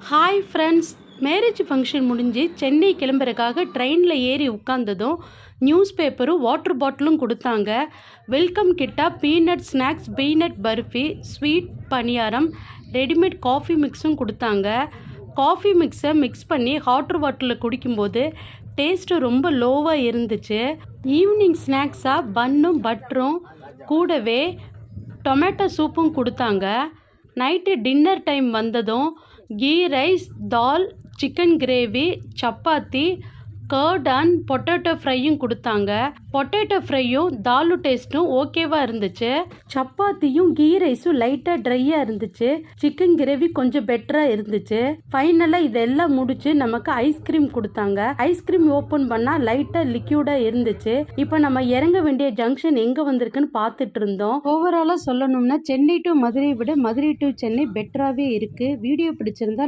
Hi friends, marriage function முடிஞ்சு சென்னை கிளம்புறதுக்காக ட்ரெயினில் ஏறி உட்காந்ததும் நியூஸ் பேப்பரும் வாட்டர் பாட்டிலும் கொடுத்தாங்க. வெல்கம் கிட்டாக peanut snacks, peanut barfi, sweet paniyaram, readymade coffee மிக்ஸும் கொடுத்தாங்க. காஃபி மிக்ஸை மிக்ஸ் பண்ணி வாட்டர் பாட்டிலில் குடிக்கும்போது டேஸ்ட்டு ரொம்ப லோவாக இருந்துச்சு. ஈவினிங் ஸ்நாக்ஸாக பன்னும் பட்டரும் கூடவே டொமேட்டோ சூப்பும் கொடுத்தாங்க. நைட்டு டின்னர் டைம் வந்ததும் ghee rice, dal, chicken gravy, chapati, curd and potato ஃப்ரையும் கொடுத்தாங்க. பொட்டேட்டோ ஃப்ரையும் தாலு டேஸ்ட்டும் ஓகேவாக இருந்துச்சு. சப்பாத்தியும் கீ ரைஸும் லைட்டாக ட்ரையாக இருந்துச்சு. சிக்கன் கிரேவி கொஞ்சம் பெட்டராக இருந்துச்சு. ஃபைனலாக இதெல்லாம் முடிச்சு நமக்கு ஐஸ்கிரீம் கொடுத்தாங்க. ஐஸ்கிரீம் ஓப்பன் பண்ணால் லைட்டாக லிக்யூடாக இருந்துச்சு. இப்போ நம்ம இறங்க வேண்டிய ஜங்ஷன் எங்கே வந்திருக்குன்னு பார்த்துட்டு இருந்தோம். ஓவராலாக சொல்லணும்னா சென்னை டு மதுரை விட மதுரை டு சென்னை பெட்டராகவே இருக்குது. வீடியோ பிடிச்சிருந்தா